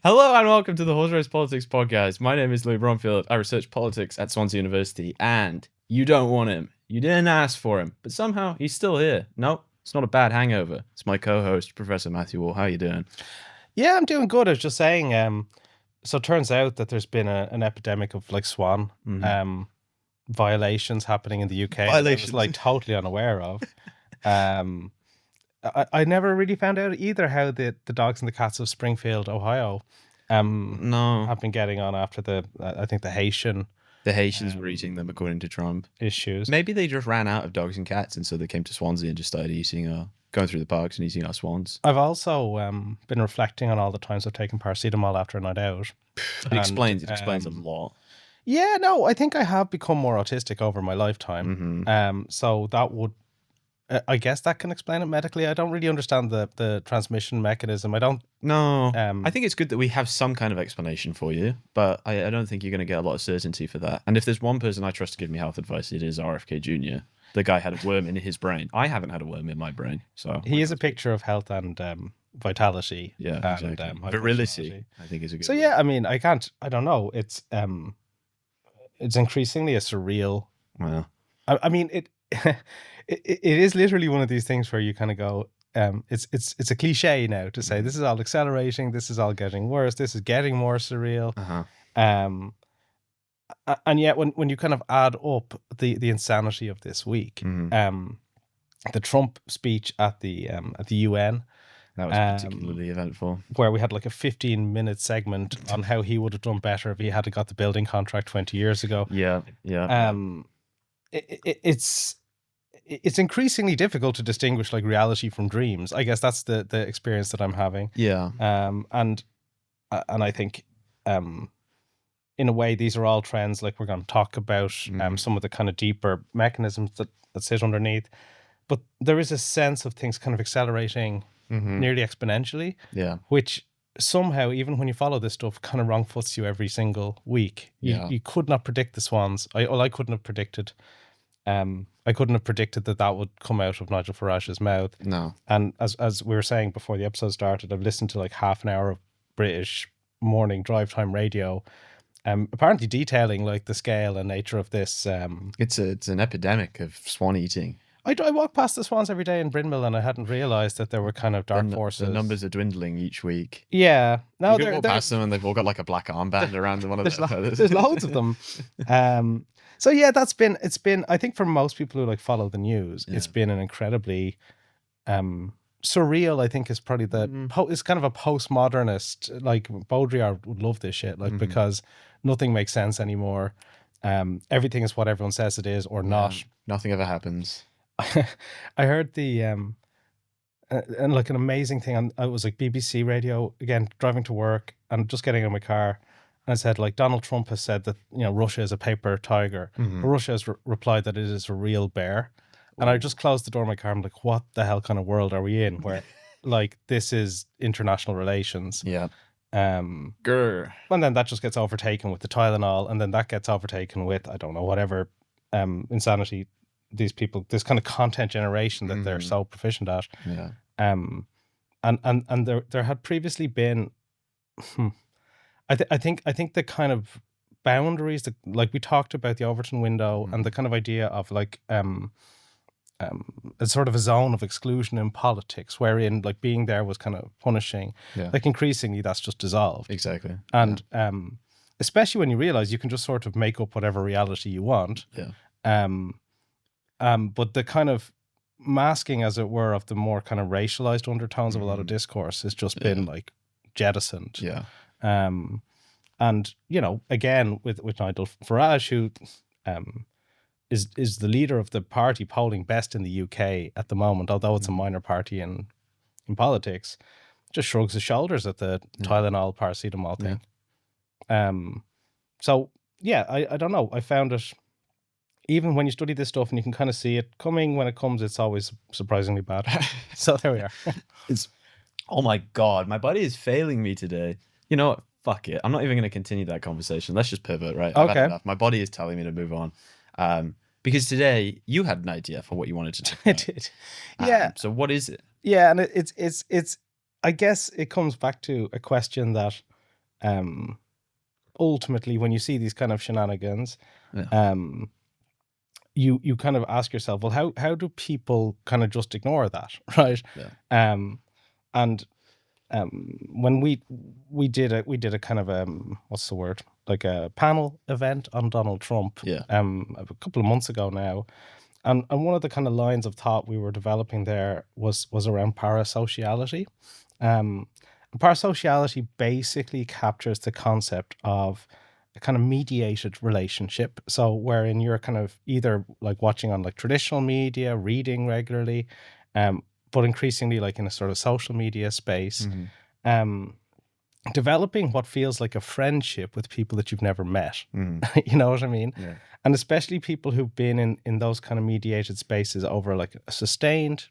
Hello and welcome to the Horse Race Politics podcast. My name is Louis Bromfield. I research politics at Swans University, and you don't want him. You didn't ask for him, but somehow he's still here. Nope, it's not a bad hangover. It's my co-host, Professor Matthew Wall. How are you doing? Yeah, I'm doing good. I was just saying, so it turns out that there's been an epidemic of like swan violations happening in the UK. Violations. That I was like totally unaware of. I never really found out either how the dogs and the cats of Springfield, Ohio, have been getting on after I think the Haitian. The Haitians were eating them, according to Trump. Issues. Maybe they just ran out of dogs and cats, and so they came to Swansea and just started eating, going through the parks and eating our swans. I've also been reflecting on all the times I've taken paracetamol after a night out. It explains a lot. Yeah, no, I think I have become more autistic over my lifetime. So that would, I guess that can explain it medically. I don't really understand the transmission mechanism. I don't. No, I think it's good that we have some kind of explanation for you, but I don't think you're going to get a lot of certainty for that. And if there's one person I trust to give me health advice, it is RFK Jr. The guy had a worm in his brain. I haven't had a worm in my brain, so he is a picture of health and vitality. Yeah, and, exactly. Virility, I think, is a good. So word. yeah, I mean, I don't know. It's increasingly a surreal. Well, I mean, it is literally one of these things where you kind of go, it's a cliche now to say this is all accelerating, this is all getting worse, this is getting more surreal. And yet when you kind of add up the insanity of this week, the Trump speech at the UN, that was particularly eventful, where we had like a 15-minute segment on how he would have done better if he had got the building contract 20 years ago. Yeah. It's increasingly difficult to distinguish like reality from dreams. I guess that's the experience that I'm having. Yeah. And I think in a way these are all trends. Like we're going to talk about some of the kind of deeper mechanisms that sit underneath. But there is a sense of things kind of accelerating nearly exponentially. Yeah. Which somehow, even when you follow this stuff, kind of wrong foots you every single week. You could not predict the Swans. I couldn't have predicted. I couldn't have predicted that would come out of Nigel Farage's mouth. No. And as we were saying before the episode started, I've listened to like half an hour of British morning drive time radio, apparently detailing like the scale and nature of this. It's an epidemic of swan eating. I walk past the Swans every day in Brindle and I hadn't realised that there were kind of dark forces. The numbers are dwindling each week. Yeah. No, you walk past them and they've all got like a black armband around one of their feathers. There's loads of them. So yeah, it's been, I think for most people who like follow the news, it's been an incredibly surreal, I think is probably it's kind of a postmodernist, like Baudrillard would love this shit, like because nothing makes sense anymore. Everything is what everyone says it is or not. Nothing ever happens. I heard the and like an amazing thing I was like BBC radio again, driving to work and just getting in my car, and I said like Donald Trump has said that Russia is a paper tiger, but Russia has replied that it is a real bear. And I just closed the door of my car. I'm like, what the hell kind of world are we in where like this is international relations? Yeah. And then that just gets overtaken with the Tylenol, and then that gets overtaken with I don't know whatever insanity these people, this kind of content generation that they're so proficient at. Yeah. And there had previously been, I think the kind of boundaries that, like we talked about the Overton window and the kind of idea of like a sort of a zone of exclusion in politics, wherein like being there was kind of punishing. Yeah. Like increasingly that's just dissolved. Exactly. And especially when you realize you can just sort of make up whatever reality you want. Yeah. But the kind of masking, as it were, of the more kind of racialized undertones of a lot of discourse has just been like jettisoned. Yeah. And again with Nigel Farage, who is the leader of the party polling best in the UK at the moment, although it's a minor party in politics, just shrugs his shoulders at the Tylenol paracetamol thing. So yeah, I don't know. I found it, even when you study this stuff and you can kind of see it coming when it comes, it's always surprisingly bad. So there we are. Oh my God, my body is failing me today. You know what? Fuck it. I'm not even going to continue that conversation. Let's just pivot, right? I've had enough. My body is telling me to move on. Because today you had an idea for what you wanted to do. I did. Yeah. So what is it? Yeah, and it's I guess it comes back to a question that ultimately, when you see these kind of shenanigans, Yeah. You kind of ask yourself, well, how do people kind of just ignore that, right? Yeah. And when we did a kind of what's the word, like a panel event on Donald Trump, Yeah. a couple of months ago now, and one of the kind of lines of thought we were developing there was around parasociality. Parasociality basically captures the concept of a kind of mediated relationship. So wherein you're kind of either like watching on like traditional media, reading regularly, but increasingly like in a sort of social media space, developing what feels like a friendship with people that you've never met. You know what I mean? Yeah. And especially people who've been in those kind of mediated spaces over like a sustained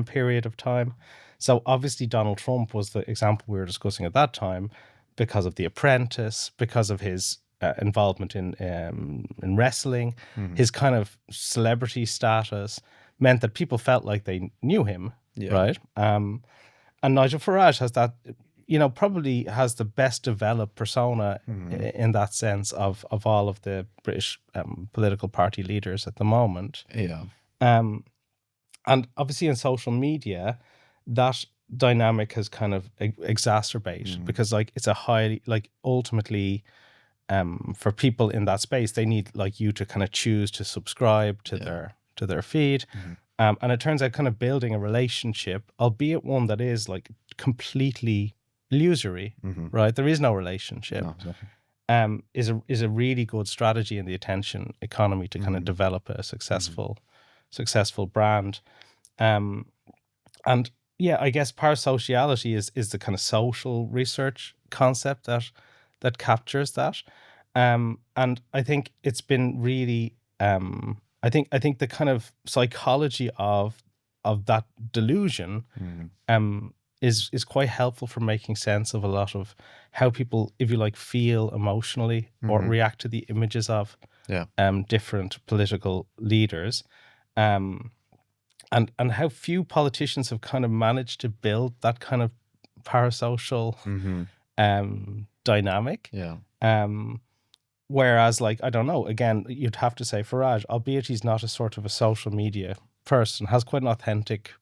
period of time. So obviously Donald Trump was the example we were discussing at that time because of The Apprentice, because of his involvement in wrestling, his kind of celebrity status meant that people felt like they knew him, right? And Nigel Farage has that, probably has the best developed persona in that sense of all of the British political party leaders at the moment. Yeah. And obviously in social media, that dynamic has kind of exacerbated because like it's a highly, like ultimately for people in that space, they need like you to kind of choose to subscribe to their feed. And it turns out kind of building a relationship, albeit one that is like completely illusory, right? There is no relationship. No, exactly. Is a really good strategy in the attention economy to kind of develop a successful brand. And yeah, I guess parasociality is the kind of social research concept that captures that. And I think it's been really I think the kind of psychology of that delusion is quite helpful for making sense of a lot of how people, if you like, feel emotionally or react to the images of different political leaders. And how few politicians have kind of managed to build that kind of parasocial dynamic. Yeah. Whereas, like, I don't know, again, you'd have to say Farage, albeit he's not a sort of a social media person, has quite an authentic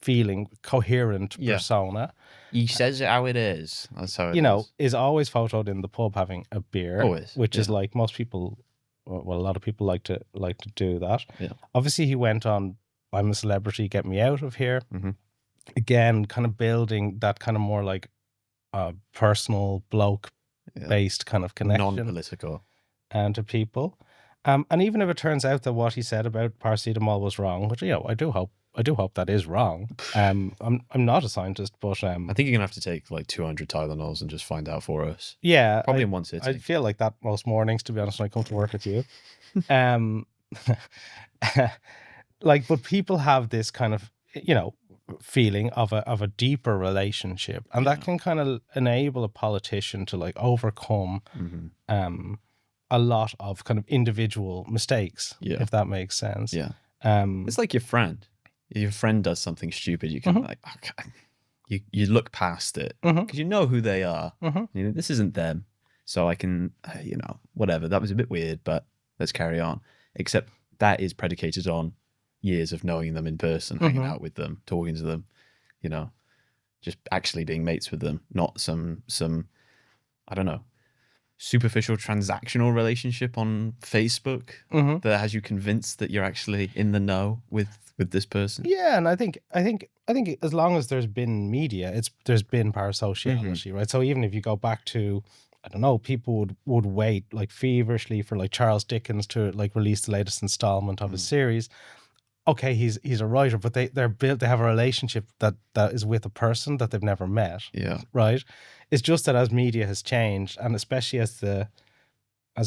feeling, coherent persona. He says it how it is. That's how it is always photoed in the pub having a beer. Always. Which is like most people, well, a lot of people like to do that. Yeah. Obviously, he went on I'm a Celebrity, Get Me Out of Here. Again, kind of building that kind of more like personal bloke-based kind of connection. Non-political. And to people. And even if it turns out that what he said about paracetamol was wrong, which, I do hope that is wrong. I'm not a scientist, but I think you're gonna have to take like 200 Tylenols and just find out for us. Yeah, probably in one sitting. I feel like that most mornings, to be honest, when I come to work with you. Like, but people have this kind of, feeling of a deeper relationship, and that can kind of enable a politician to like overcome a lot of kind of individual mistakes, if that makes sense. Yeah. It's like your friend. Your friend does something stupid, you can like, okay. You look past it because you know who they are. This isn't them, so I can, whatever. That was a bit weird, but let's carry on. Except that is predicated on years of knowing them in person, hanging out with them, talking to them, just actually being mates with them, not some I don't know, superficial transactional relationship on Facebook that has you convinced that you're actually in the know with this person. Yeah, and I think as long as there's been media, there's been parasociality, right? So even if you go back to, I don't know, people would wait like feverishly for like Charles Dickens to like release the latest installment of his series. Okay, he's a writer, but they have a relationship that is with a person that they've never met. Yeah. Right? It's just that as media has changed, and especially as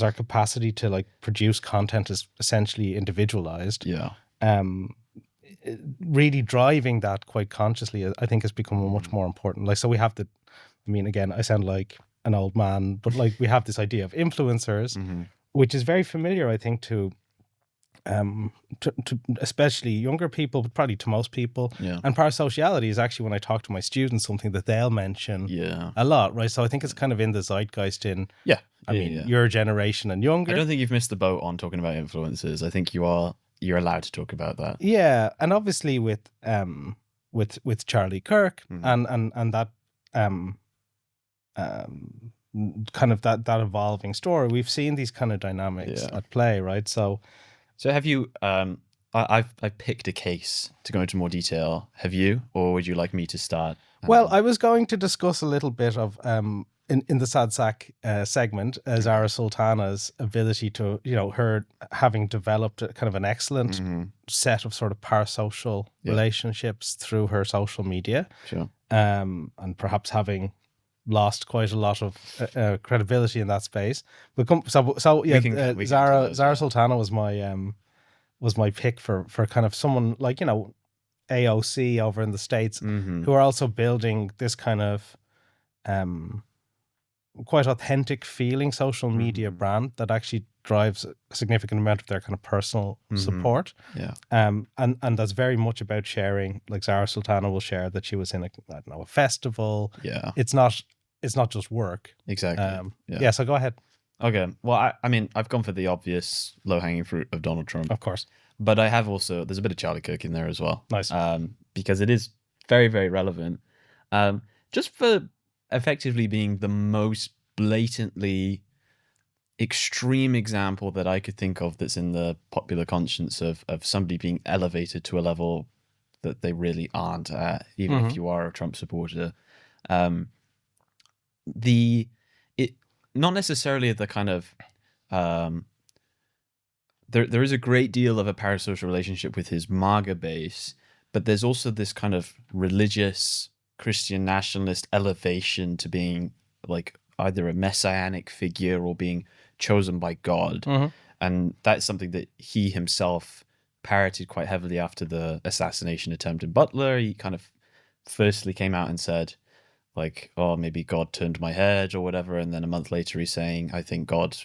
our capacity to like produce content is essentially individualized. Yeah. Really driving that quite consciously, I think, has become much more important. Like, so we have again, I sound like an old man, but like we have this idea of influencers, which is very familiar, I think, to to especially younger people, but probably to most people. Yeah. And parasociality is actually, when I talk to my students, something that they'll mention Yeah. a lot, right? So I think it's kind of in the zeitgeist in, Yeah. I mean, your generation and younger. I don't think you've missed the boat on talking about influences. I think you're allowed to talk about that. Yeah, and obviously with Charlie Kirk and that kind of that evolving story, we've seen these kind of dynamics at play, right? So have you? I've picked a case to go into more detail. Have you, or would you like me to start? Well, I was going to discuss a little bit of in the Sad Sack segment, Zara Sultana's ability to, her having developed a kind of an excellent set of sort of parasocial relationships through her social media, and perhaps having lost quite a lot of credibility in that space. But Zara Sultana was my pick for kind of someone like, AOC over in the States, who are also building this kind of quite authentic feeling social media brand that actually drives a significant amount of their kind of personal support. Yeah. And that's very much about sharing. Like Zara Sultana will share that she was in a festival. Yeah. It's not just work. Exactly. Yeah. So go ahead. Okay. Well, I mean, I've gone for the obvious low-hanging fruit of Donald Trump. Of course. But I have also, there's a bit of Charlie Kirk in there as well. Nice. Because it is very, very relevant. Just for effectively being the most blatantly extreme example that I could think of that's in the popular conscience of somebody being elevated to a level that they really aren't at, even if you are a Trump supporter. Not necessarily the kind of there is a great deal of a parasocial relationship with his MAGA base, but there's also this kind of religious Christian nationalist elevation to being like either a messianic figure or being chosen by God. And that's something that he himself parroted quite heavily after the assassination attempt in Butler. He kind of firstly came out and said, like, oh, maybe God turned my head or whatever. And then a month later, he's saying, I think God,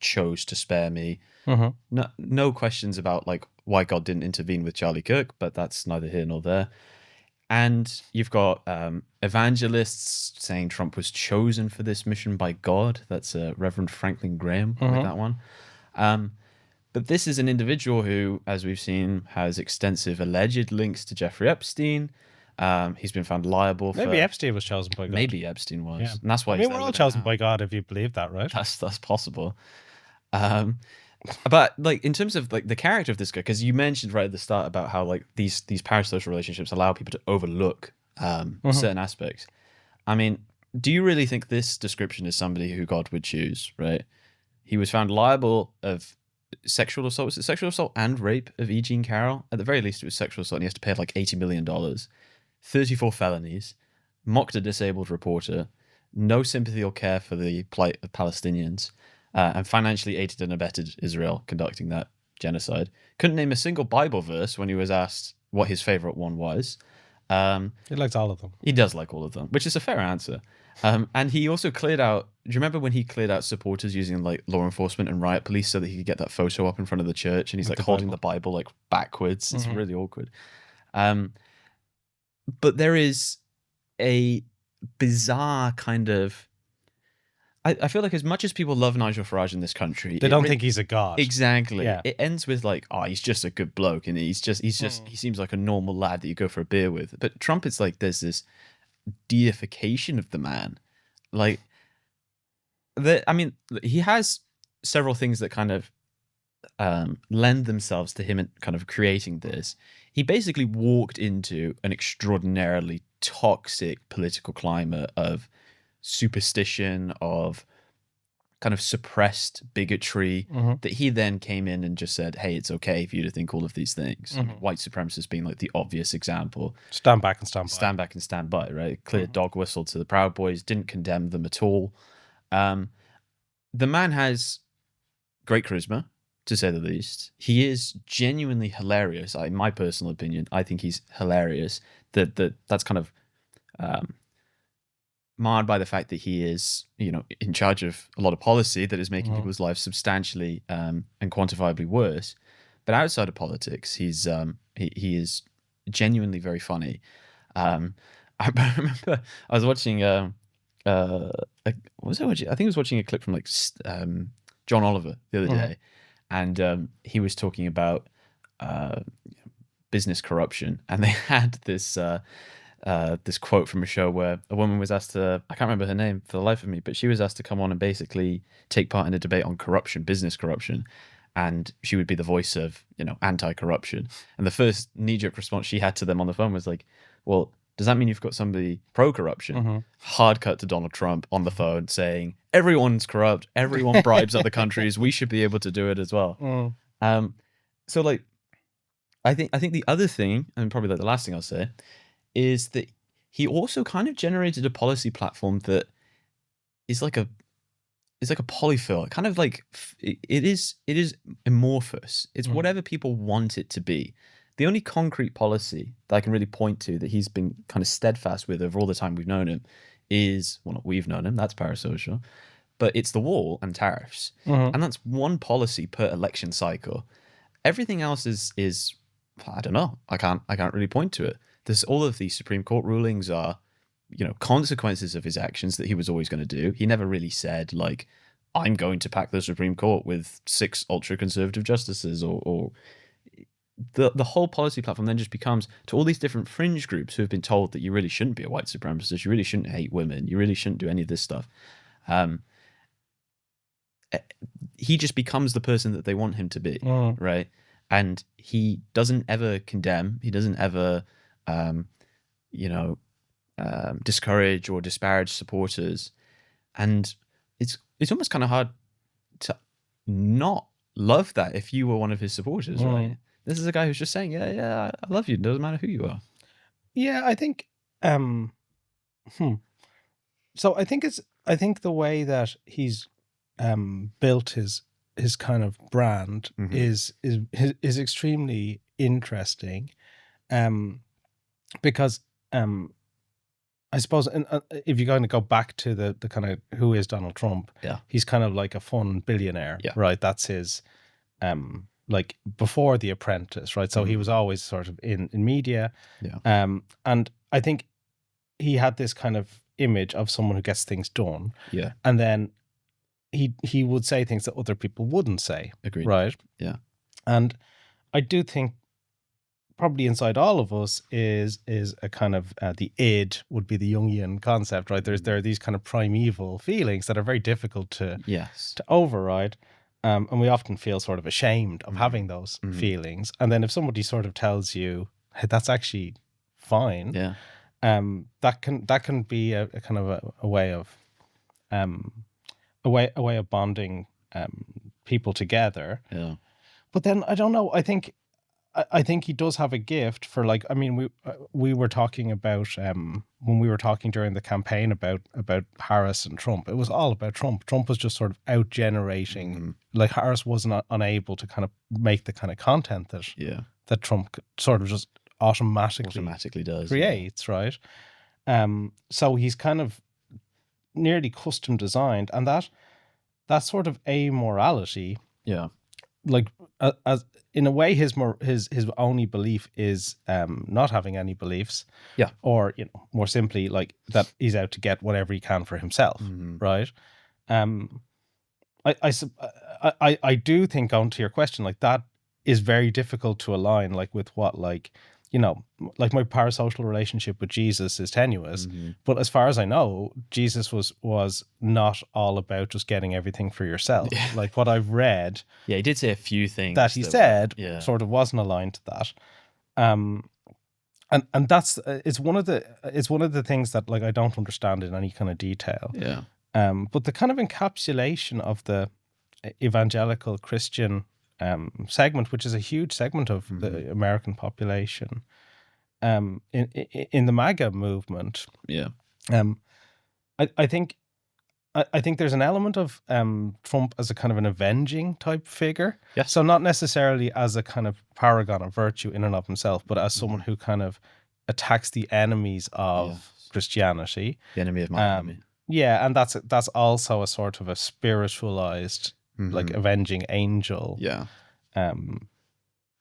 chose to spare me. No questions about like why God didn't intervene with Charlie Kirk, but that's neither here nor there. And you've got evangelists saying Trump was chosen for this mission by God. That's Reverend Franklin Graham with that one. But this is an individual who, as we've seen, has extensive alleged links to Jeffrey Epstein. He's been found liable for... Maybe Epstein was chosen by God. Maybe Epstein was. Yeah. And that's why we're all chosen by God, if you believe that, right? That's possible. But like in terms of like the character of this guy, because you mentioned right at the start about how like these parasocial relationships allow people to overlook certain aspects. I mean, do you really think this description is somebody who God would choose, right? He was found liable of sexual assault. Was it sexual assault and rape of E. Jean Carroll? At the very least, it was sexual assault, and he has to pay like $80 million. 34 felonies, mocked a disabled reporter, no sympathy or care for the plight of Palestinians, and financially aided and abetted Israel conducting that genocide. Couldn't name a single Bible verse when he was asked what his favorite one was. He likes all of them. He does like all of them, which is a fair answer. And he also cleared out... Do you remember when he cleared out supporters using like law enforcement and riot police so that he could get that photo up in front of the church, and he's like holding the Bible like backwards? It's really awkward. But there is a bizarre kind of... I feel like as much as people love Nigel Farage in this country, they don't think he's a god. Exactly. Yeah. It ends with like, oh, he's just a good bloke, and he seems like a normal lad that you go for a beer with. But Trump, it's like there's this deification of the man. Like, he has several things that kind of lend themselves to him kind of creating this. He basically walked into an extraordinarily toxic political climate of superstition, of kind of suppressed bigotry, that he then came in and just said, hey, it's okay for you to think all of these things. White supremacists being like the obvious example. Stand back and stand by. Stand back and stand by, right? Clear dog whistle to the Proud Boys, didn't condemn them at all. The man has great charisma, to say the least. He is genuinely hilarious. In my personal opinion, I think he's hilarious. That's kind of marred by the fact that he is, in charge of a lot of policy that is making people's lives substantially and quantifiably worse. But outside of politics, he is genuinely very funny. I remember I was watching what was I watching? I think I was watching a clip from like John Oliver the other day, and he was talking about uh, business corruption, and they had this quote from a show where a woman was asked to, I can't remember her name for the life of me, but she was asked to come on and basically take part in a debate on corruption, business corruption. And she would be the voice of, anti-corruption. And the first knee-jerk response she had to them on the phone was like, well, does that mean you've got somebody pro-corruption? Hard cut to Donald Trump on the phone saying, everyone's corrupt, everyone bribes other countries, we should be able to do it as well. So like, I think the other thing, and probably like the last thing I'll say, is that he also kind of generated a policy platform that is like a polyfill. Kind of like it is amorphous. It's whatever people want it to be. The only concrete policy that I can really point to that he's been kind of steadfast with over all the time we've known him is, well, not we've known him, that's Parasocial, but it's the wall and tariffs. And that's one policy per election cycle. Everything else is I don't know. I can't really point to it. There's all of these Supreme Court rulings are, consequences of his actions that he was always going to do. He never really said like, I'm going to pack the Supreme Court with 6 ultra-conservative justices, or the whole policy platform then just becomes to all these different fringe groups who have been told that you really shouldn't be a white supremacist, you really shouldn't hate women, you really shouldn't do any of this stuff. He just becomes the person that they want him to be, right? And he doesn't ever condemn. He doesn't ever, discourage or disparage supporters. And it's almost kind of hard to not love that if you were one of his supporters, right? This is a guy who's just saying, yeah, I love you. It doesn't matter who you are. Yeah, I think. So I think the way that he's built his kind of brand is extremely interesting, because I suppose if you're going to go back to the kind of who is Donald Trump, he's kind of like a fun billionaire, right? That's his like before The Apprentice, right? So he was always sort of in media, and I think he had this kind of image of someone who gets things done, and then he would say things that other people wouldn't say. Agreed. Right? Yeah. And I do think probably inside all of us is a kind of the id would be the Jungian concept, right? There are these kind of primeval feelings that are very difficult to override. And we often feel sort of ashamed of having those feelings. And then if somebody sort of tells you, hey, that's actually fine, that can be a kind of a way of a way of bonding people together. Yeah. But then I don't know. I think he does have a gift for, like, I mean, we were talking about when we were talking during the campaign about Harris and Trump. It was all about Trump. Trump was just sort of out generating. Like, Harris wasn't unable to kind of make the kind of content that Trump sort of just automatically does creates, right? So he's kind of nearly custom designed, and that sort of amorality, like as in a way his only belief is not having any beliefs, or more simply, like, that he's out to get whatever he can for himself, right? I do think, on to your question, like, that is very difficult to align, like, with what, like, like, my parasocial relationship with Jesus is tenuous, but as far as I know, Jesus was not all about just getting everything for yourself. Like, what I've read, he did say a few things that he said sort of wasn't aligned to that. And that's it's one of the things that, like, I don't understand in any kind of detail. But the kind of encapsulation of the evangelical Christian segment, which is a huge segment of the American population, in the MAGA movement, I think there's an element of Trump as a kind of an avenging type figure. So not necessarily as a kind of paragon of virtue in and of himself, but as someone who kind of attacks the enemies of Christianity, the enemy of my enemy. Yeah, and that's also a sort of a spiritualized, like, avenging angel.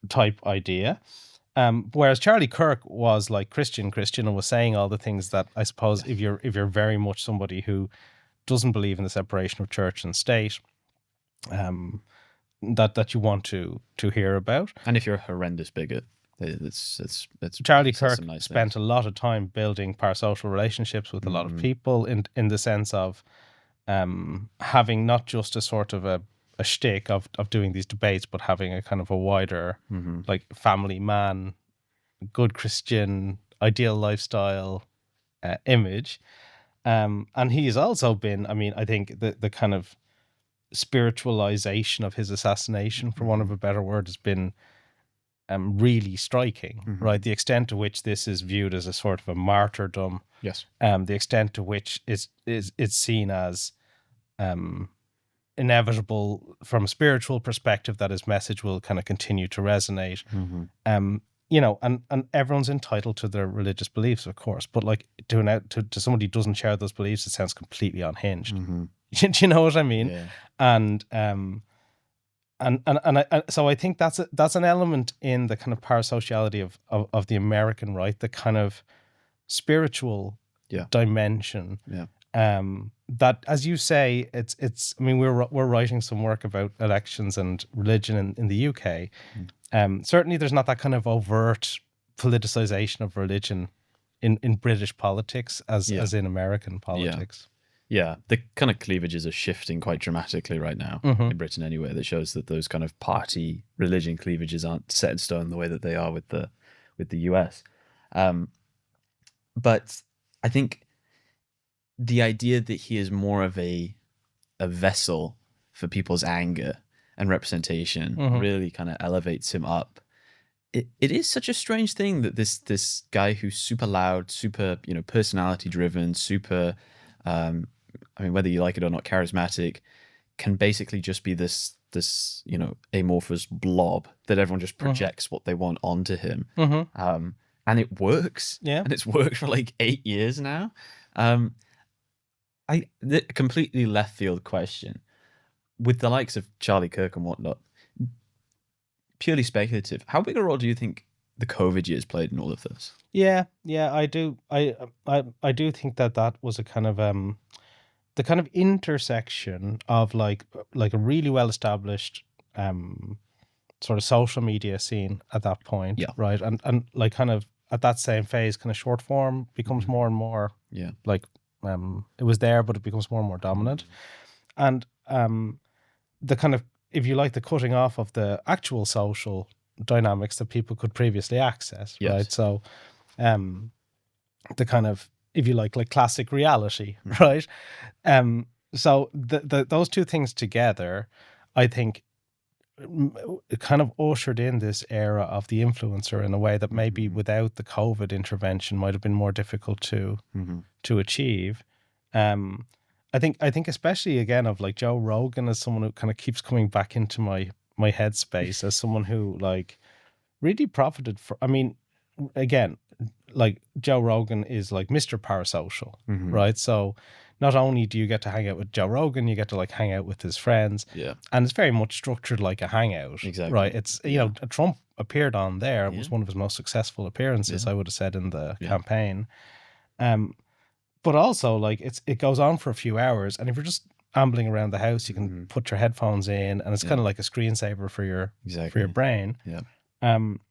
type idea. Whereas Charlie Kirk was like Christian and was saying all the things that I suppose if you're very much somebody who doesn't believe in the separation of church and state, that you want to hear about. And if you're a horrendous bigot, it's Charlie says Kirk some nice spent things. a lot of time building parasocial relationships with a lot of people in the sense of having not just a sort of a shtick of doing these debates, but having a kind of a wider like family man, good Christian, ideal lifestyle image. And he's also been, I mean, I think the kind of spiritualization of his assassination, for want of a better word, has been really striking, right? The extent to which this is viewed as a sort of a martyrdom, Yes. the extent to which it's seen as inevitable from a spiritual perspective that his message will kind of continue to resonate. You know, and everyone's entitled to their religious beliefs, of course, but like to somebody who doesn't share those beliefs, it sounds completely unhinged. Do you know what I mean? Yeah. And so I think that's an element in the kind of parasociality of the American right, the kind of spiritual dimension. Yeah. That, as you say, it's. I mean, we're writing some work about elections and religion in the UK. Certainly, there's not that kind of overt politicization of religion in British politics as in American politics. Yeah, the kind of cleavages are shifting quite dramatically right now in Britain anyway. That shows that those kind of party religion cleavages aren't set in stone the way that they are with the US. But I think the idea that he is more of a vessel for people's anger and representation really kind of elevates him up. It is such a strange thing that this guy who's super loud, super personality driven, super I mean, whether you like it or not, charismatic, can basically just be this amorphous blob that everyone just projects what they want onto him. And it works. Yeah. And it's worked for like 8 years now. The completely left field question. With the likes of Charlie Kirk and whatnot, purely speculative, how big a role do you think the COVID years played in all of this? Yeah, I do. I do think that was a kind of the kind of intersection of like a really well established sort of social media scene at that point, right? And like kind of at that same phase, kind of short form becomes more and more like it was there, but it becomes more and more dominant, and the kind of, if you like, the cutting off of the actual social dynamics that people could previously access, right? So the kind of, if you like classic reality, right? So those two things together, I think, kind of ushered in this era of the influencer in a way that maybe without the COVID intervention might have been more difficult to achieve. I think especially again of like Joe Rogan as someone who kind of keeps coming back into my headspace as someone who like really profited for. I mean, again, like Joe Rogan is like Mr. Parasocial, right? So not only do you get to hang out with Joe Rogan, you get to like hang out with his friends. Yeah. And it's very much structured like a hangout. Exactly. Right. It's, you know, Trump appeared on there. It was one of his most successful appearances, I would have said, in the campaign. But also like it goes on for a few hours. And if you're just ambling around the house, you can put your headphones in and it's kind of like a screensaver for your brain. Yeah. And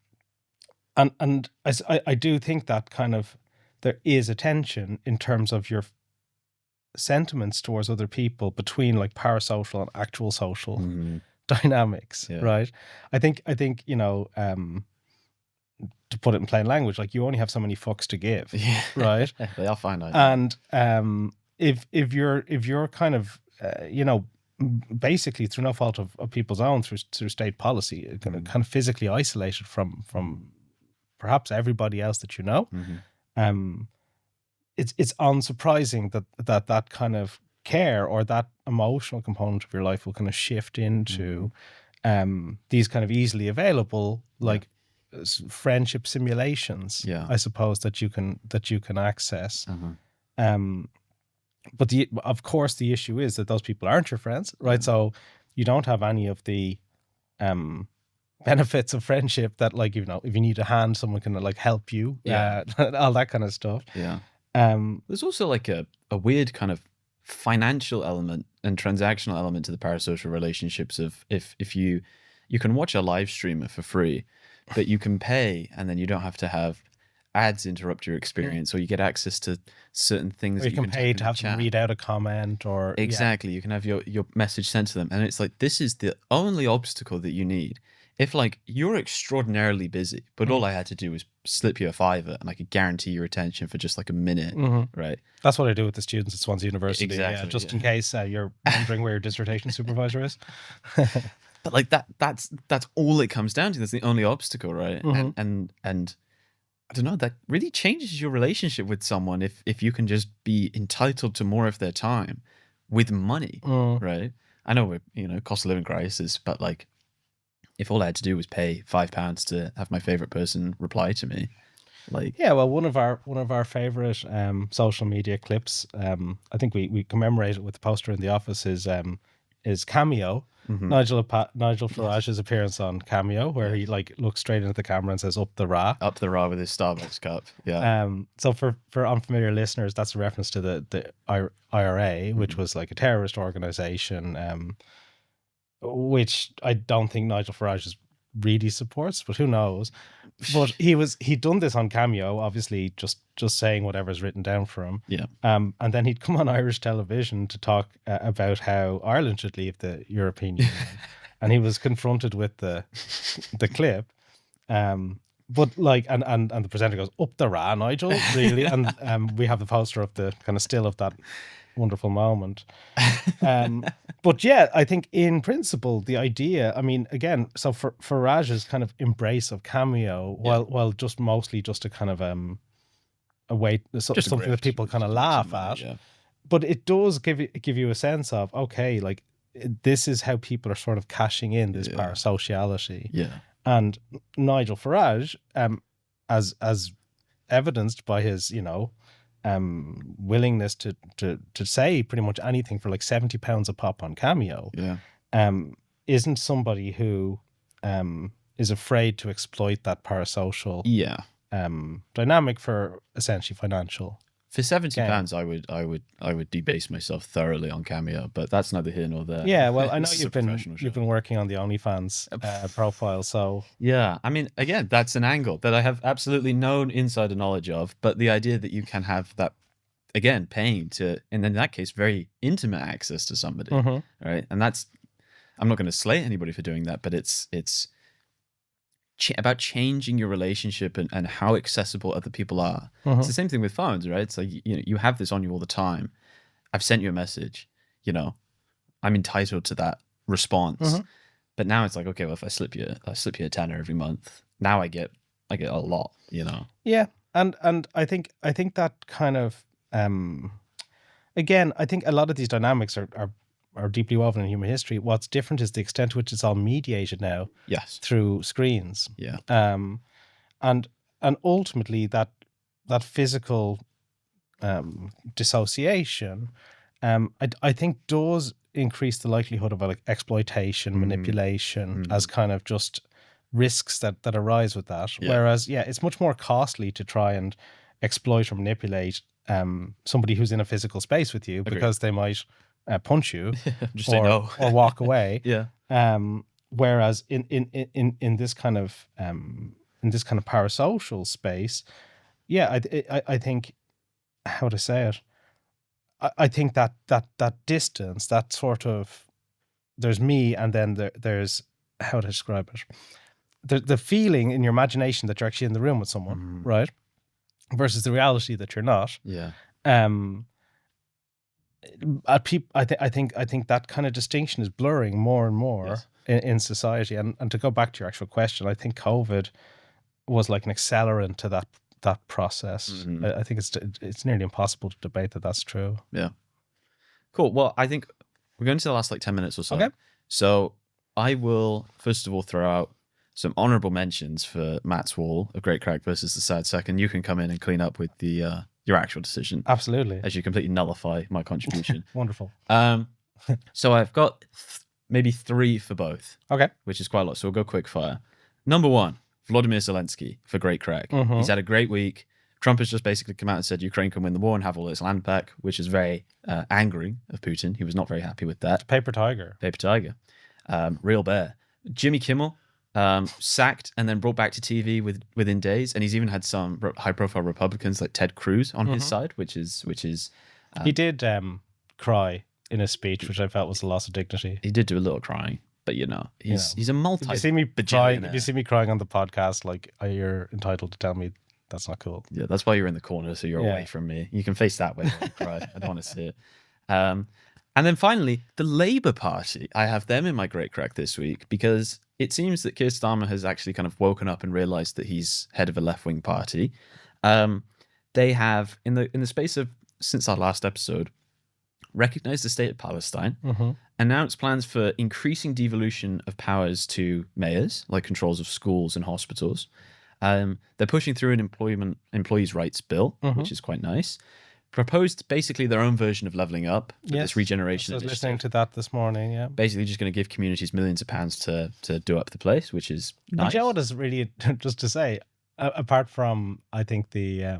I do think that kind of there is a tension in terms of your sentiments towards other people between like parasocial and actual social dynamics, right? I think you know, to put it in plain language, like you only have so many fucks to give, right? They are finite. And if you're kind of you know, basically through no fault of people's own, through state policy, kind of physically isolated from perhaps everybody else that you know, it's unsurprising that kind of care or that emotional component of your life will kind of shift into these kind of easily available like friendship simulations, I suppose, that you can access. But of course the issue is that those people aren't your friends, right? So you don't have any of the benefits of friendship that, like, you know, if you need a hand, someone can like help you, all that kind of stuff. Yeah. There's also like a weird kind of financial element and transactional element to the parasocial relationships of if you can watch a live streamer for free, but you can pay and then you don't have to have ads interrupt your experience, or you get access to certain things. Or you can pay to have them read out a comment, or exactly, you can have your message sent to them, and it's like, this is the only obstacle that you need. If like you're extraordinarily busy, but all I had to do was slip you a $5 and I could guarantee your attention for just like a minute, right? That's what I do with the students at Swans University. Exactly, just in case you're wondering where your dissertation supervisor is. But like that's all it comes down to. That's the only obstacle, right? And I don't know, that really changes your relationship with someone if you can just be entitled to more of their time with money, right? I know we're, you know, cost of living crisis, but like, if all I had to do was pay £5 to have my favorite person reply to me, like, yeah, well, one of our favorite social media clips, I think we commemorate it with the poster in the office, is Cameo. Nigel Farage's appearance on Cameo, where he like looks straight into the camera and says, "Up the Ra." Up the Ra with his Starbucks cup. Yeah. So for unfamiliar listeners, that's a reference to the IRA, which was like a terrorist organization, which I don't think Nigel Farage really supports, but who knows? But he'd done this on Cameo, obviously just saying whatever's written down for him. Yeah. And then he'd come on Irish television to talk about how Ireland should leave the European Union, and he was confronted with the clip. But like, and the presenter goes, "Up the Ra, Nigel," really, and we have the poster of the kind of still of that wonderful moment. But yeah, I think in principle the idea, I mean, again, so for Raj's kind of embrace of Cameo, while just mostly just a kind of a way, something that people kind of laugh at, but it does give you a sense of, okay, like this is how people are sort of cashing in this parasociality. And Nigel Farage, as evidenced by his, you know, willingness to say pretty much anything for like £70 a pop on Cameo, isn't somebody who is afraid to exploit that parasocial dynamic for essentially financial. For £70, I would debase myself thoroughly on Cameo, but that's neither here nor there. Yeah, well, I know you've been working on the OnlyFans profile, so yeah. I mean, again, that's an angle that I have absolutely no insider knowledge of. But the idea that you can have that, again, paying to, and in that case, very intimate access to somebody, right? And that's, I'm not going to slate anybody for doing that, but it's about changing your relationship and how accessible other people are. It's the same thing with phones, right? It's like, you know, you have this on you all the time. I've sent you a message, you know, I'm entitled to that response. But now it's like, okay, well, if I slip you a tenner every month, now I get a lot, you know. Yeah, and I think that kind of again, I think a lot of these dynamics are deeply woven in human history. What's different is the extent to which it's all mediated now. Yes. Through screens. Yeah. And ultimately that physical dissociation, I think does increase the likelihood of like exploitation, manipulation as kind of just risks that arise with that. Whereas, it's much more costly to try and exploit or manipulate somebody who's in a physical space with you. Agreed. Because they might punch you just say no or walk away. Whereas in this kind of parasocial space, I think, how to say it, I think that distance, that sort of, there's me and then there's, how to describe it, the feeling in your imagination that you're actually in the room with someone, right, versus the reality that you're not. I think that kind of distinction is blurring more and more in society. And to go back to your actual question, I think COVID was like an accelerant to that process. I think it's nearly impossible to debate that that's true. Yeah. Cool. Well, I think we're going to the last like 10 minutes or so. Okay. So I will first of all throw out some honorable mentions for Matt's Wall of Great Crack versus the Sad Second. You can come in and clean up with the your actual decision. Absolutely. As you completely nullify my contribution. Wonderful. So I've got maybe 3 for both. Okay. Which is quite a lot. So we'll go quick fire. Number one, Vladimir Zelensky for great crack. He's had a great week. Trump has just basically come out and said Ukraine can win the war and have all its land back, which is very angering of Putin. He was not very happy with that. Paper tiger. Paper tiger. Real bear. Jimmy Kimmel sacked and then brought back to TV within days. And he's even had some high-profile Republicans like Ted Cruz on his side, which is he did cry in a speech, which I felt was a loss of dignity. He did do a little crying, but he's a multi. If you see me crying, if you see me crying on the podcast, like you're entitled to tell me that's not cool. Yeah, that's why you're in the corner, so you're away from me. You can face that way when you cry. I don't want to see it. And then finally, the Labour Party. I have them in my great crack this week because it seems that Keir Starmer has actually kind of woken up and realised that he's head of a left-wing party. They have, in the space of since our last episode, recognised the state of Palestine, announced plans for increasing devolution of powers to mayors, like controls of schools and hospitals. They're pushing through an employees' rights bill, which is quite nice. Proposed basically their own version of levelling up with this regeneration. I was listening to that this morning. Yeah, basically just going to give communities millions of pounds to do up the place, which is nice. And you know what is really just to say, apart from I think the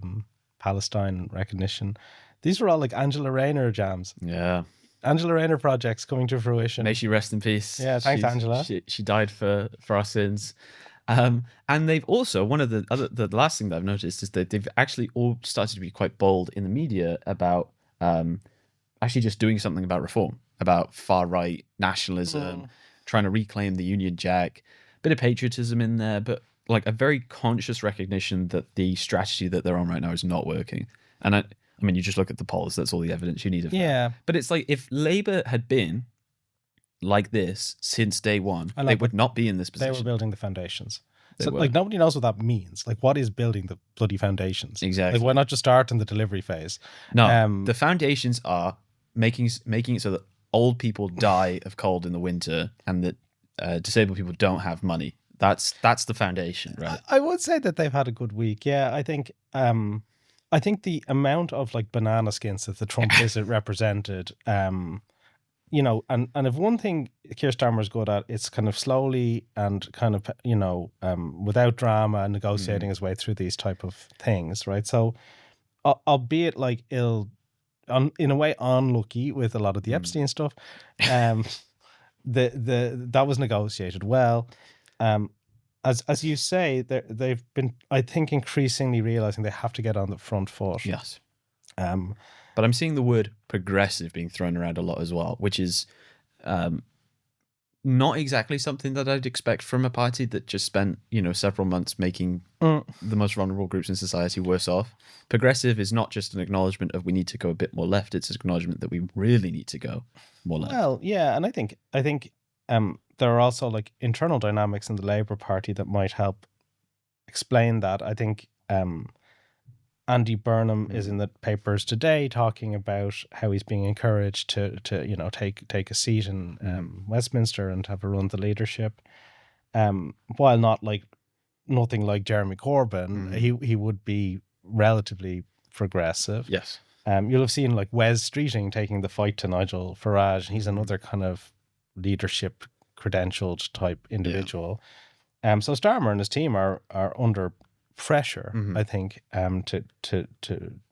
Palestine recognition, these were all like Angela Rayner jams. Yeah. Angela Rayner projects coming to fruition. May she rest in peace. Yeah, thanks, Angela. She died for our sins. And they've also, one of the last thing that I've noticed is that they've actually all started to be quite bold in the media about actually just doing something about reform, about far-right nationalism, trying to reclaim the Union Jack, bit of patriotism in there, but like a very conscious recognition that the strategy that they're on right now is not working. And I mean, you just look at the polls, that's all the evidence you need of that. But it's like if Labour had been like this since day one, they would not be in this position. They were building the foundations. Like nobody knows what that means. Like what is building the bloody foundations? Exactly. Like why not just start in the delivery phase? No, the foundations are making it so that old people die of cold in the winter and that disabled people don't have money. That's the foundation, right? I would say that they've had a good week. Yeah, I think the amount of like banana skins that the Trump visit represented, you know, and if one thing Keir Starmer is good at, it's kind of slowly and kind of, you know, without drama and negotiating his way through these type of things, right? So, albeit like in a way unlucky with a lot of the Epstein stuff, that was negotiated well. As you say, they've been, I think, increasingly realizing they have to get on the front foot. Yes. But I'm seeing the word progressive being thrown around a lot as well, which is not exactly something that I'd expect from a party that just spent, you know, several months making the most vulnerable groups in society worse off. Progressive is not just an acknowledgement of we need to go a bit more left. It's an acknowledgement that we really need to go more left. Well, yeah, and I think there are also like internal dynamics in the Labour Party that might help explain that. I think Andy Burnham is in the papers today talking about how he's being encouraged to you know take a seat in Westminster and have a run the leadership. While not like nothing like Jeremy Corbyn, he would be relatively progressive. Yes. You'll have seen like Wes Streeting taking the fight to Nigel Farage, and he's another kind of leadership credentialed type individual. So Starmer and his team are under pressure, I think, to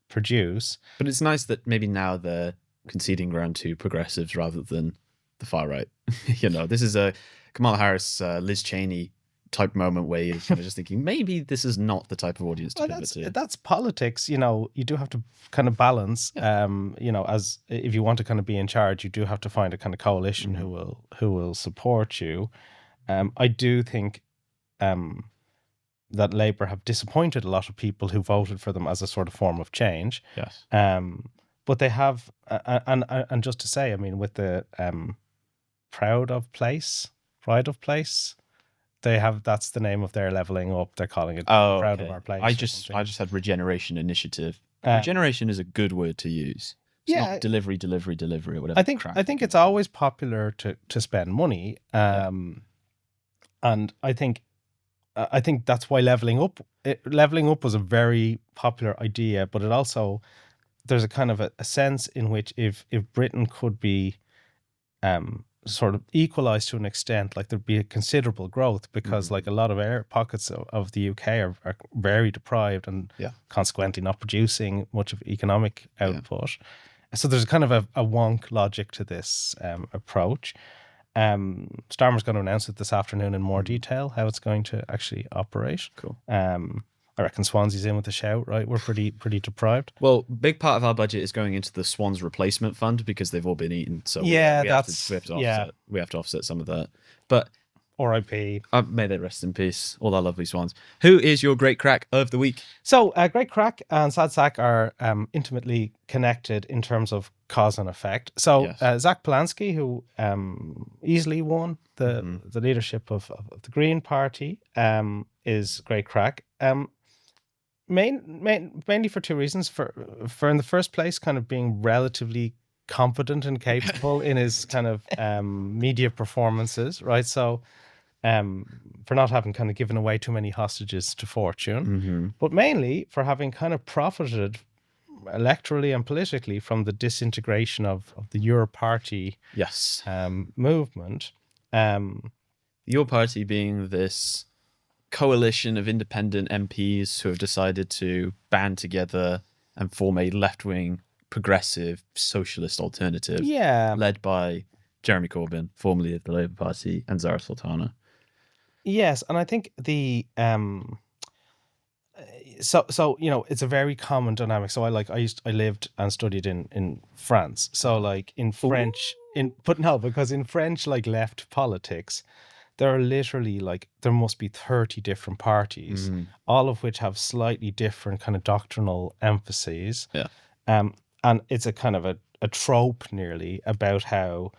produce. But it's nice that maybe now they're conceding ground to progressives rather than the far right. You know, this is a Kamala Harris, Liz Cheney type moment where you're kind of just thinking maybe this is not the type of audience to pivot to. That's politics. You know, you do have to kind of balance. You know, as if you want to kind of be in charge, you do have to find a kind of coalition who will support you. I do think that Labour have disappointed a lot of people who voted for them as a sort of form of change. Yes. But they have, and just to say, I mean, with the Pride of Place, they have, that's the name of their levelling up. They're calling it Proud of Our Place. I just had Regeneration Initiative. Regeneration is a good word to use. It's not delivery, or whatever. I think it's always popular to spend money. And I think that's why leveling up was a very popular idea, but it also, there's a kind of a sense in which if Britain could be sort of equalize to an extent. Like there'd be a considerable growth because like a lot of air pockets of the UK are very deprived and consequently not producing much of economic output. So there's kind of a wonk logic to this approach. Starmer's going to announce it this afternoon in more detail, how it's going to actually operate. Cool. I reckon Swansea's in with a shout, right? We're pretty deprived. Well, big part of our budget is going into the Swans replacement fund because they've all been eaten. So we have to offset some of that. But R.I.P. May they rest in peace, all our lovely swans. Who is your great crack of the week? So, Great Crack and Sad Sack are intimately connected in terms of cause and effect. So, Zach Polanski, who easily won the leadership of the Green Party, is great crack. Mainly for two reasons. For in the first place, kind of being relatively confident and capable in his kind of media performances, right? So, for not having kind of given away too many hostages to fortune, but mainly for having kind of profited electorally and politically from the disintegration of the Your Party movement. Your Party being this coalition of independent MPs who have decided to band together and form a left-wing progressive socialist alternative led by Jeremy Corbyn, formerly of the Labour Party, and Zara Sultana. Yes, and I think the so you know, it's a very common dynamic. So I lived and studied in France. So like in French because in French like left politics, there are literally like there must be 30 different parties, all of which have slightly different kind of doctrinal emphases. Yeah. And it's a kind of a trope nearly about how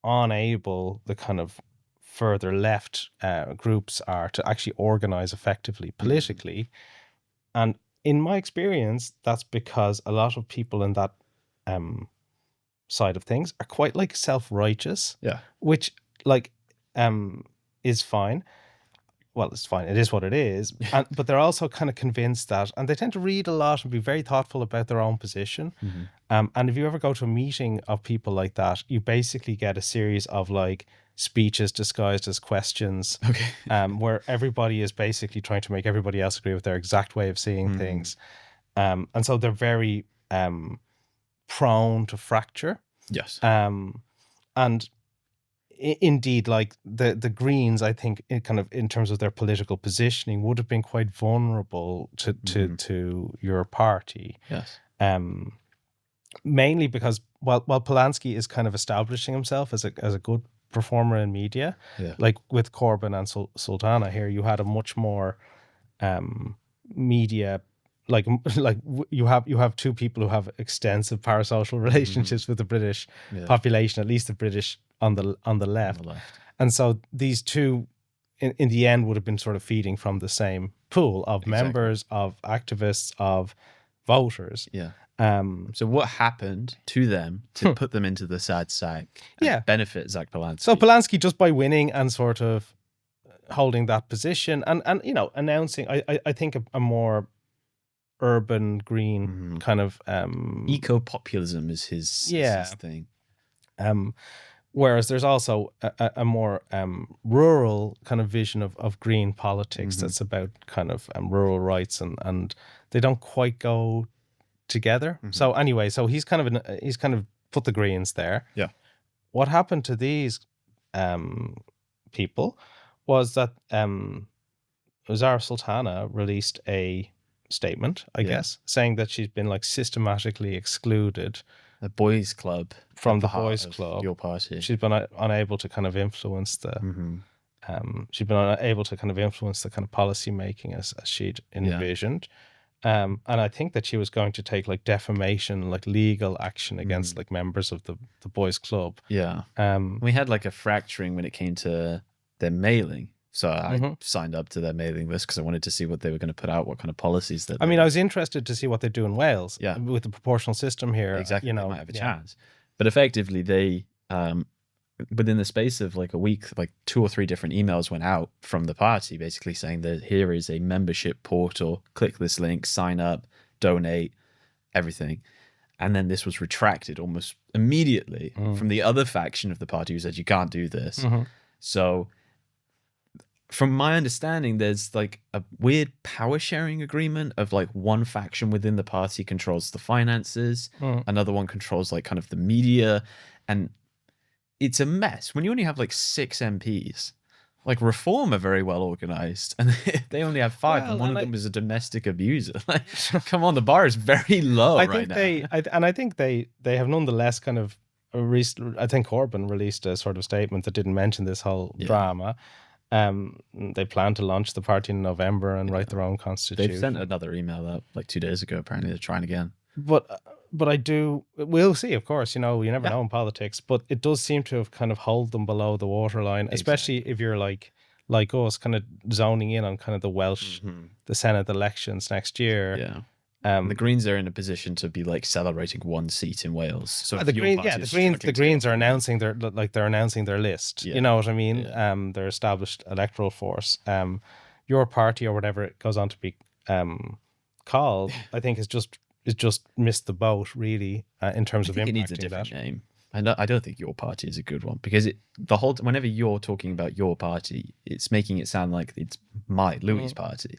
unable the kind of further left groups are to actually organize effectively politically. And in my experience, that's because a lot of people in that side of things are quite like self-righteous, which like is fine. Well, it's fine. It is what it is. But they're also kind of convinced that, and they tend to read a lot and be very thoughtful about their own position. And if you ever go to a meeting of people like that, you basically get a series of like speeches disguised as questions, where everybody is basically trying to make everybody else agree with their exact way of seeing things. And so they're very prone to fracture. Yes. And indeed, like the Greens, I think, in terms of their political positioning, would have been quite vulnerable to your party. Yes. Mainly because while Polanski is kind of establishing himself as a good performer in media, like with Corbyn and Sultana here, you had a much more media. Like you have two people who have extensive parasocial relationships with the British population, at least the British on the left. And so these two in the end would have been sort of feeding from the same pool of members, of activists, of voters. So what happened to them to put them into the sad sack and benefit Zach Polanski? So Polanski, just by winning and sort of holding that position and you know, announcing I think a more urban green kind of eco-populism is his thing. Whereas there's also a more rural kind of vision of green politics that's about kind of rural rights and they don't quite go together. So anyway, so he's kind of put the Greens there. What happened to these people was that Zara Sultana released a statement, I guess, saying that she's been like systematically excluded a boys' club from the boys' club. Your party. She's been unable to kind of influence the she's been unable to kind of influence the kind of policy making as she'd envisioned. And I think that she was going to take like defamation, like legal action against like members of the boys' club. We had like a fracturing when it came to their mailing. So I signed up to their mailing list because I wanted to see what they were going to put out, what kind of policies that. I mean, I was interested to see what they do in Wales. With the proportional system here. Exactly, you know, they might have a chance. But effectively, they within the space of like a week, like 2 or 3 different emails went out from the party, basically saying that here is a membership portal. Click this link, sign up, donate, everything. And then this was retracted almost immediately from the other faction of the party who said, you can't do this. So from my understanding, there's like a weird power sharing agreement of like one faction within the party controls the finances, another one controls like kind of the media, and it's a mess. When you only have like 6 MPs, like Reform are very well organized, and they only have 5, and one of them is a domestic abuser. Like, come on, the bar is very low right now. I think they have nonetheless kind of I think Corbyn released a sort of statement that didn't mention this whole drama. They plan to launch the party in November and write their own constitution. They've sent another email out like 2 days ago. Apparently, they're trying again. But we'll see, of course, you never know in politics, but it does seem to have kind of held them below the waterline, especially if you're like us, kind of zoning in on kind of the Welsh, the Senate elections next year. Yeah. The Greens are in a position to be like celebrating 1 seat in Wales. So the Greens are announcing their list. Yeah. You know what I mean? Yeah. Their established electoral force. Your party or whatever it goes on to be called, I think is just missed the boat really in terms of impacting. It needs a different name. I don't think your party is a good one because whenever you're talking about your party, it's making it sound like it's Louis' party.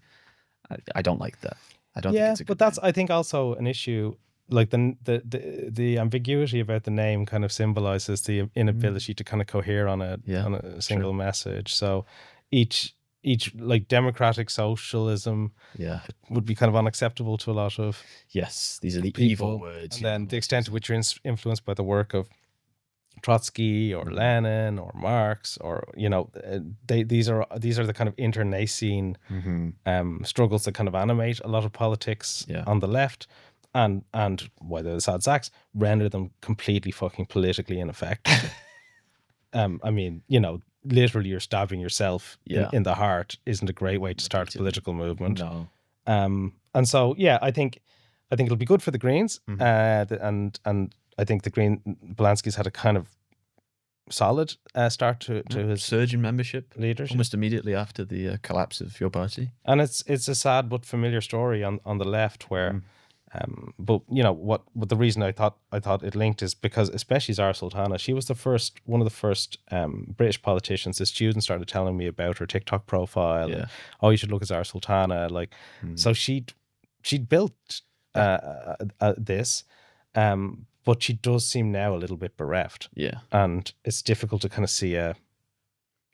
I don't like that. I don't think it's a good that's name. I think also an issue. Like the ambiguity about the name kind of symbolizes the inability to kind of cohere on a single message. So each like democratic socialism would be kind of unacceptable to a lot of these are the people. Evil words. And then the extent to which you're influenced by the work of Trotsky or Lenin or Marx or these are the kind of internecine struggles that kind of animate a lot of politics on the left, and whether the sad sacks render them completely fucking politically ineffective. I mean, literally you're stabbing yourself in the heart isn't a great way to start a political movement. No. And so I think it'll be good for the Greens, and I think the Belansky's had a kind of solid start to his surge in membership leadership almost immediately after the collapse of your party. And it's a sad but familiar story on the left where, but what the reason I thought it linked is because especially Zara Sultana, she was one of the first British politicians. The students started telling me about her TikTok profile. And, you should look at Zara Sultana. So she'd built this. But she does seem now a little bit bereft. Yeah. And it's difficult to kind of see a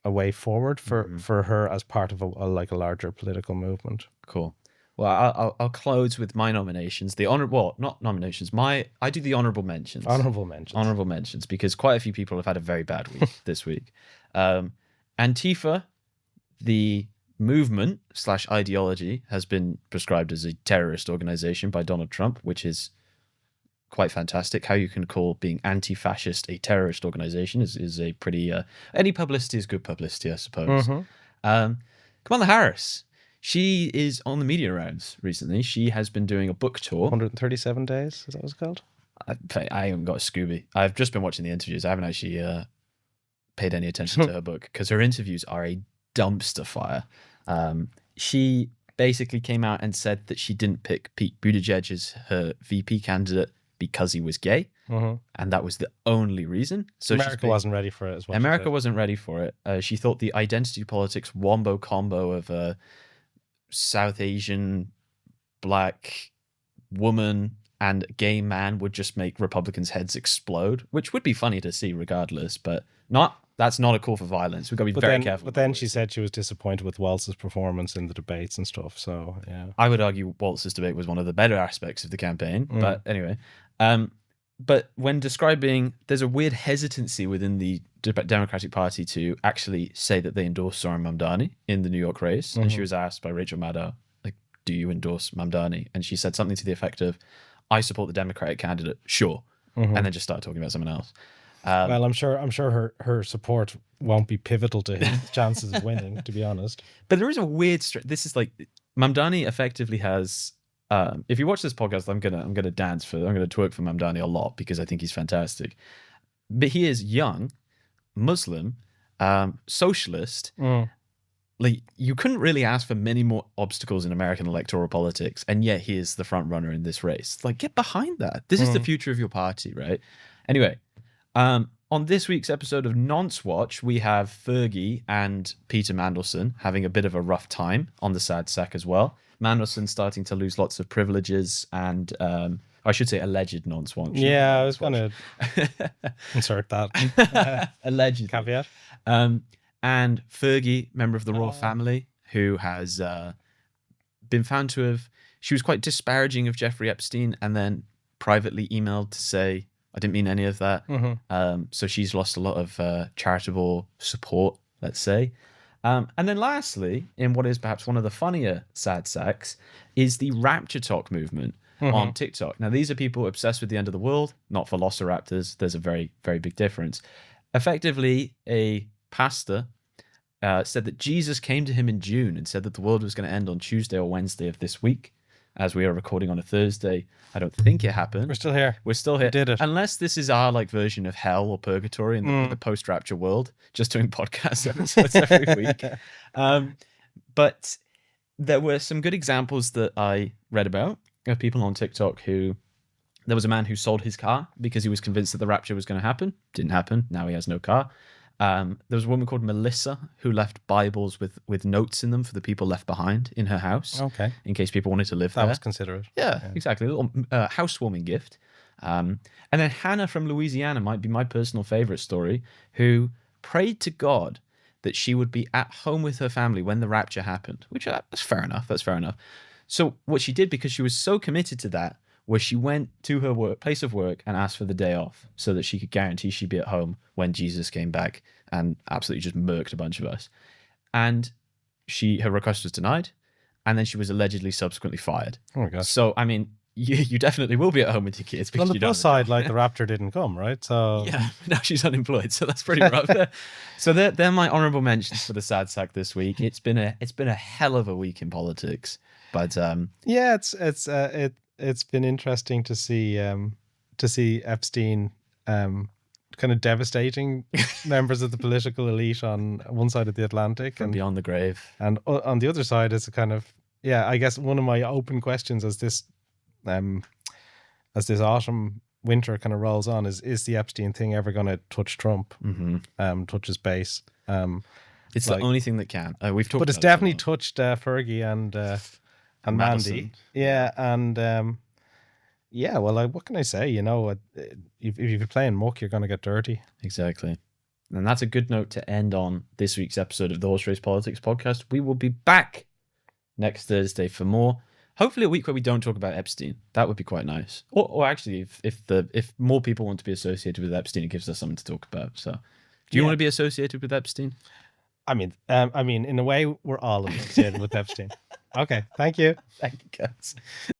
way forward for her as part of a larger political movement. Cool. Well, I'll close with my nominations. Not nominations. I do the honourable mentions. Honourable mentions, because quite a few people have had a very bad week this week. Antifa, the movement / ideology, has been prescribed as a terrorist organization by Donald Trump, which is quite fantastic. How you can call being anti-fascist a terrorist organization is a pretty any publicity is good publicity, I suppose. Kamala Harris, she is on the media rounds recently. She has been doing a book tour. 137 days, is that what it's called? I haven't got a Scooby. I've just been watching the interviews. I haven't actually paid any attention to her book because her interviews are a dumpster fire. She basically came out and said that she didn't pick Pete Buttigieg as her VP candidate because he was gay, and that was the only reason. So America wasn't ready for it as well. America wasn't ready for it. She thought the identity politics wombo combo of a South Asian black woman and gay man would just make Republicans' heads explode, which would be funny to see regardless, but that's not a call for violence. We've got to be very careful. But then she said she was disappointed with Walz's performance in the debates and stuff. So, yeah. I would argue Walz's debate was one of the better aspects of the campaign. But anyway, but when describing, there's a weird hesitancy within the Democratic Party to actually say that they endorse Zohran Mamdani in the New York race. And she was asked by Rachel Maddow, like, do you endorse Mamdani? And she said something to the effect of, I support the Democratic candidate, sure. And then just started talking about someone else. Well, I'm sure her support won't be pivotal to his chances of winning, to be honest. But there is a weird. This is like Mamdani effectively has. If you watch this podcast, I'm gonna dance for. I'm gonna twerk for Mamdani a lot because I think he's fantastic. But he is young, Muslim, socialist, like, you couldn't really ask for many more obstacles in American electoral politics, and yet he is the front runner in this race. Like, get behind that. This is the future of your party, right? Anyway, on this week's episode of Nonce Watch, we have Fergie and Peter Mandelson having a bit of a rough time on the sad sack as well. Mandelson starting to lose lots of privileges and, I should say, alleged Nonce Watch. Yeah, I was going to insert that alleged caveat. And Fergie, member of the royal family, who has been found to have... She was quite disparaging of Jeffrey Epstein and then privately emailed to say, I didn't mean any of that. So she's lost a lot of charitable support, let's say. And then lastly, in what is perhaps one of the funnier sad sacks, is the Rapture Talk movement on TikTok. Now, these are people obsessed with the end of the world, not velociraptors. There's a very, very big difference. Effectively, a pastor said that Jesus came to him in June and said that the world was going to end on Tuesday or Wednesday of this week. As we are recording on a Thursday, I don't think it happened. We're still here. We're still here. We did it. Unless this is our version of hell or purgatory in the post-rapture world, just doing podcast episodes every week. But there were some good examples that I read about of people on TikTok who... There was a man who sold his car because he was convinced that the rapture was going to happen. Didn't happen. Now he has no car. There was a woman called Melissa who left Bibles with notes in them for the people left behind in her house. Okay. In case people wanted to live there. That was considerate. Yeah, exactly. A little housewarming gift. And then Hannah from Louisiana might be my personal favorite story, who prayed to God that she would be at home with her family when the rapture happened, which that's fair enough. That's fair enough. So what she did, because she was so committed to that, was she went to her place of work and asked for the day off so that she could guarantee she'd be at home when Jesus came back and absolutely just murked a bunch of us. And her request was denied, and then she was allegedly subsequently fired. Oh my gosh. So, I mean, you definitely will be at home with your kids. On the plus side, the rapture didn't come, right? So yeah, now she's unemployed, so that's pretty rough. So they're my honourable mentions for the sad sack this week. It's been a hell of a week in politics, but yeah, it's been interesting to see Epstein kind of devastating members of the political elite on one side of the Atlantic and beyond the grave, and on the other side is a kind of I guess one of my open questions as this autumn winter kind of rolls on is the Epstein thing ever going to touch Trump, touch his base? It's the only thing that can. We've talked, but it's definitely touched Fergie and Mandy. Yeah, and well, what can I say? If you're playing muck, you're going to get dirty. Exactly. And that's a good note to end on this week's episode of the Horse Race Politics podcast. We will be back next Thursday for more. Hopefully a week where we don't talk about Epstein. That would be quite nice. Or actually, if more people want to be associated with Epstein, it gives us something to talk about. So, do you want to be associated with Epstein? I mean, in a way, we're all associated with Epstein. Okay, thank you. Thank you, guys.